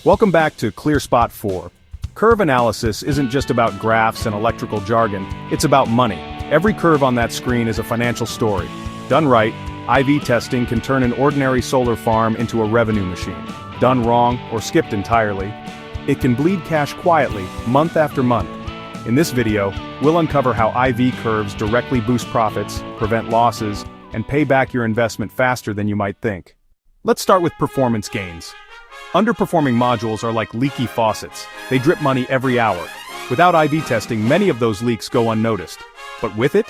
Welcome back to ClearSpot 4. Curve analysis isn't just about graphs and electrical jargon, it's about money. Every curve on that screen is a financial story. Done right, IV testing can turn an ordinary solar farm into a revenue machine. Done wrong, or skipped entirely, it can bleed cash quietly, month after month. In this video, we'll uncover how IV curves directly boost profits, prevent losses, and pay back your investment faster than you might think. Let's start with performance gains. Underperforming modules are like leaky faucets. They drip money every hour. Without IV testing, many of those leaks go unnoticed. But with it,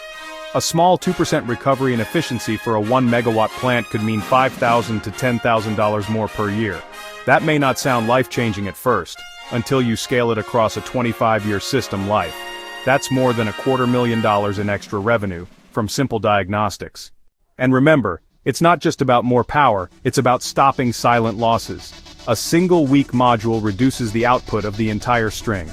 a small 2% recovery in efficiency for a 1 megawatt plant could mean $5,000 to $10,000 more per year. That may not sound life-changing at first, until you scale it across a 25-year system life. That's more than $250,000 in extra revenue from simple diagnostics. And remember, it's not just about more power, it's about stopping silent losses. A single weak module reduces the output of the entire string.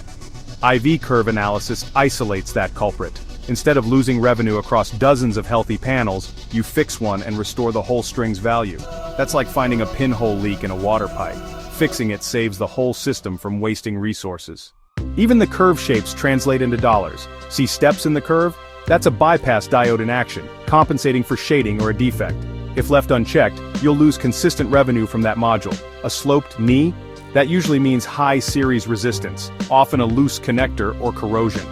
IV curve analysis isolates that culprit. Instead of losing revenue across dozens of healthy panels, you fix one and restore the whole string's value. That's like finding a pinhole leak in a water pipe. Fixing it saves the whole system from wasting resources. Even the curve shapes translate into dollars. See steps in the curve? That's a bypass diode in action, compensating for shading or a defect. If left unchecked, you'll lose consistent revenue from that module. A sloped knee? That usually means high series resistance, often a loose connector or corrosion.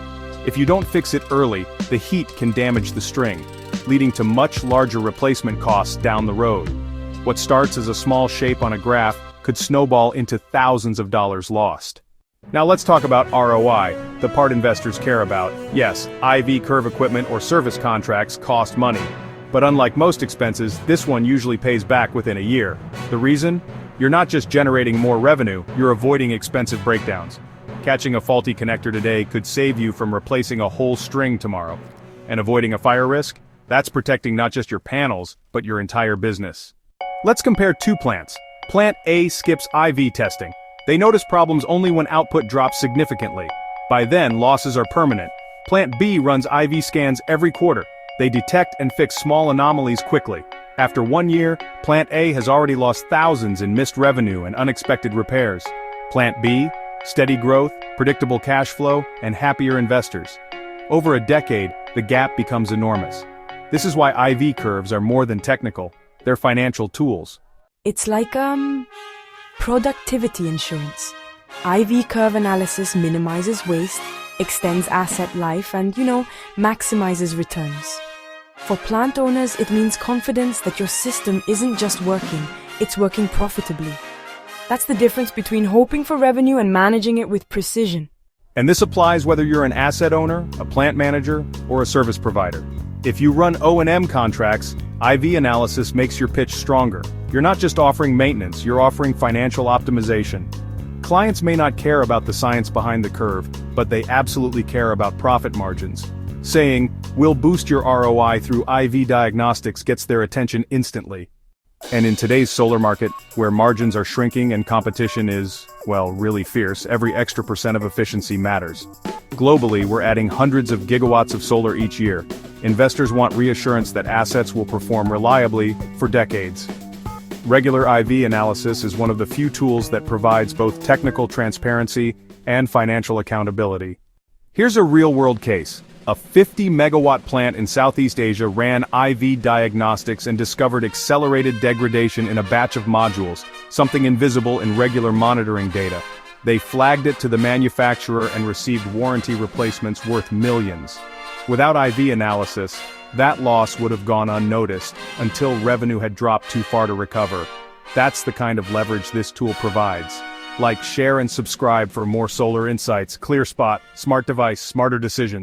If you don't fix it early, the heat can damage the string, leading to much larger replacement costs down the road. What starts as a small shape on a graph could snowball into thousands of dollars lost. Now let's talk about ROI, the part investors care about. Yes, IV curve equipment or service contracts cost money. But unlike most expenses, this one usually pays back within a year. The reason? You're not just generating more revenue, you're avoiding expensive breakdowns. Catching a faulty connector today could save you from replacing a whole string tomorrow. And avoiding a fire risk? That's protecting not just your panels, but your entire business. Let's compare two plants. Plant A skips IV testing. They notice problems only when output drops significantly. By then, losses are permanent. Plant B runs IV scans every quarter. They detect and fix small anomalies quickly. After 1 year, Plant A has already lost thousands in missed revenue and unexpected repairs. Plant B, steady growth, predictable cash flow, and happier investors. Over a decade, the gap becomes enormous. This is why IV curves are more than technical, they're financial tools. It's like, productivity insurance. IV curve analysis minimizes waste, extends asset life, and, maximizes returns. For plant owners, it means confidence that your system isn't just working, it's working profitably. That's the difference between hoping for revenue and managing it with precision. And this applies whether you're an asset owner, a plant manager, or a service provider. If you run O&M contracts, IV analysis makes your pitch stronger. You're not just offering maintenance, you're offering financial optimization. Clients may not care about the science behind the curve, but they absolutely care about profit margins. Saying, "We'll boost your ROI through IV diagnostics" gets their attention instantly. And in today's solar market, where margins are shrinking and competition is, well, really fierce, every extra % of efficiency matters. Globally, we're adding hundreds of gigawatts of solar each year. Investors want reassurance that assets will perform reliably for decades. Regular IV analysis is one of the few tools that provides both technical transparency and financial accountability. Here's a real-world case. A 50-megawatt plant in Southeast Asia ran IV diagnostics and discovered accelerated degradation in a batch of modules, something invisible in regular monitoring data. They flagged it to the manufacturer and received warranty replacements worth millions. Without IV analysis, that loss would have gone unnoticed until revenue had dropped too far to recover. That's the kind of leverage this tool provides. Like, share, and subscribe for more solar insights. ClearSpot, smart device, smarter decisions.